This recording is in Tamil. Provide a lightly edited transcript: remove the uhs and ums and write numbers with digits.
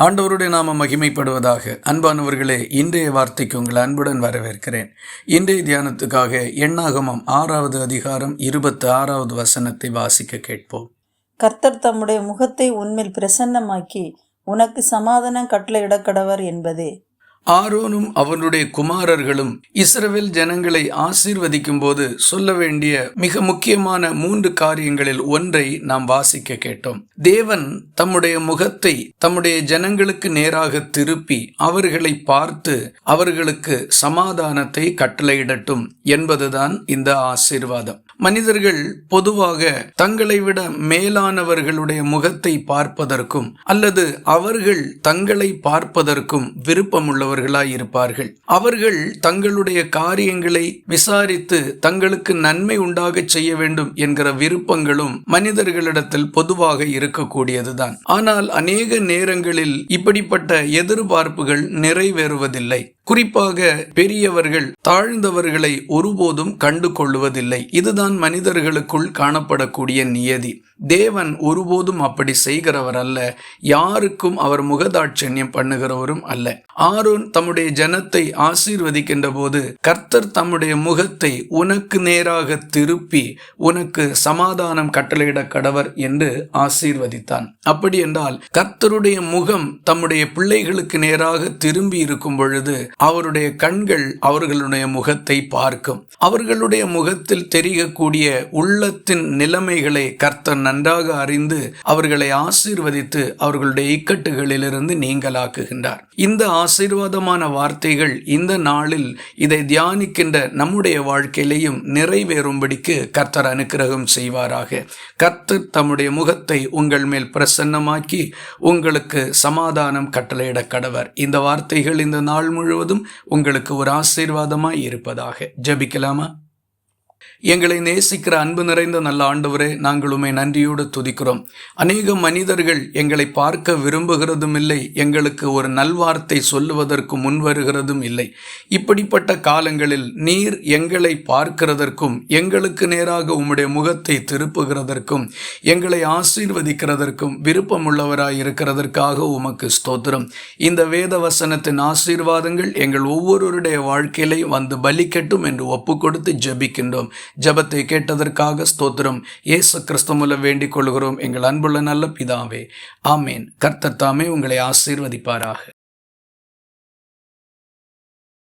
ஆண்டவருடைய நாம மகிமைப்படுவதாக. அன்பானவர்களே, இன்றைய வார்த்தைக்கு உங்கள் அன்புடன் வரவேற்கிறேன். இன்றைய தியானத்துக்காக எண்ணாகமம் 6வது அதிகாரம் 26வது வசனத்தை வாசிக்க கேட்போம். கர்த்தர் தம்முடைய முகத்தை உன்மேல் பிரசன்னமாக்கி உனக்கு சமாதானம் கட்டளையிடக்கடவர் என்பதே. ஆரோனும் அவனுடைய குமாரர்களும் இஸ்ரவேல் ஜனங்களை ஆசீர்வதிக்கும் போது சொல்ல வேண்டிய மிக முக்கியமான 3 காரியங்களில் ஒன்றை நாம் வாசிக்க கேட்டோம். தேவன் தம்முடைய முகத்தை தம்முடைய ஜனங்களுக்கு நேராக திருப்பி அவர்களை பார்த்து அவர்களுக்கு சமாதானத்தை கட்டளையிடட்டும் என்பதுதான் இந்த ஆசீர்வாதம். மனிதர்கள் பொதுவாக தங்களை விட மேலானவர்களுடைய முகத்தை பார்ப்பதற்கும் அல்லது அவர்கள் தங்களை பார்ப்பதற்கும் விருப்பமுள்ளவர்களாய் இருப்பார்கள். அவர்கள் தங்களுடைய காரியங்களை விசாரித்து தங்களுக்கு நன்மை உண்டாக செய்ய வேண்டும் என்கிற விருப்பங்களும் மனிதர்களிடத்தில் பொதுவாக இருக்கக்கூடியதுதான். ஆனால் அநேக நேரங்களில் இப்படிப்பட்ட எதிர்பார்ப்புகள் நிறைவேறுவதில்லை. குறிப்பாக பெரியவர்கள் தாழ்ந்தவர்களை ஒருபோதும் கண்டு கொள்வதில்லை. இதுதான் மனிதர்களுக்குள் காணப்படக்கூடிய நியதி. தேவன் ஒருபோதும் அப்படி செய்கிறவர் அல்ல. யாருக்கும் அவர் முகதாட்சண்யம் பண்ணுகிறவரும் அல்ல. ஆரோன் தம்முடைய ஜனத்தை ஆசீர்வதிக்கின்ற போது கர்த்தர் தம்முடைய முகத்தை உனக்கு நேராக திருப்பி உனக்கு சமாதானம் கட்டளையிட கடவர் என்று ஆசீர்வதித்தான். அப்படி என்றால் கர்த்தருடைய முகம் தம்முடைய பிள்ளைகளுக்கு நேராக திரும்பி இருக்கும் பொழுது அவருடைய கண்கள் அவர்களுடைய முகத்தை பார்க்கும். அவர்களுடைய முகத்தில் தெரியக்கூடிய உள்ளத்தின் நிலைமைகளை கர்த்தர் நன்றாக அறிந்து அவர்களை ஆசீர்வதித்து அவர்களுடைய இக்கட்டுகளிலிருந்து நீங்களாக்குகின்றார். இந்த ஆசீர்வாதமான வார்த்தைகள் இந்த நாளில் இதை தியானிக்கின்ற நம்முடைய வாழ்க்கையிலையும் நிறைவேறும்படிக்கு கர்த்தர் அனுக்கிரகம் செய்வாராக. கர்த்தர் தம்முடைய முகத்தை உங்கள் மேல் பிரசன்னமாக்கி உங்களுக்கு சமாதானம் கட்டளையிட கடவர். இந்த வார்த்தைகள் இந்த நாள் முழுவதும் உங்களுக்கு ஒரு ஆசீர்வாதமாய் இருப்பதாக. ஜெபிக்கலாமா? எங்களை நேசிக்கிற அன்பு நிறைந்த நல்ல ஆண்டவரே, நாங்கள் உம்மை நன்றியோடு துதிக்கிறோம். அநேக மனிதர்கள் எங்களை பார்க்க விரும்புகிறதும் இல்லை, எங்களுக்கு ஒரு நல்வார்த்தை சொல்லுவதற்கு முன்வருகிறதும் இல்லை. இப்படிப்பட்ட காலங்களில் நீர் எங்களை பார்க்கிறதற்கும் எங்களுக்கு நேராக உம்முடைய முகத்தை திருப்புகிறதற்கும் எங்களை ஆசீர்வதிக்கிறதற்கும் விருப்பமுள்ளவராய் இருக்கிறதற்காக உமக்கு ஸ்தோத்திரம். இந்த வேத வசனத்தின் ஆசீர்வாதங்கள் எங்கள் ஒவ்வொருவருடைய வாழ்க்கையிலே வந்து பலிக்கட்டும் என்று ஒப்பு கொடுத்து ஜெபிக்கின்றோம். ஜெபத்தை கேட்டதற்காக ஸ்தோத்திரம். இயேசு கிறிஸ்து மூலம் வேண்டிக் கொள்கிறோம் எங்கள் அன்புள்ள நல்ல பிதாவே. ஆமேன். கர்த்தர் தாமே உங்களை ஆசீர்வதிப்பாராக.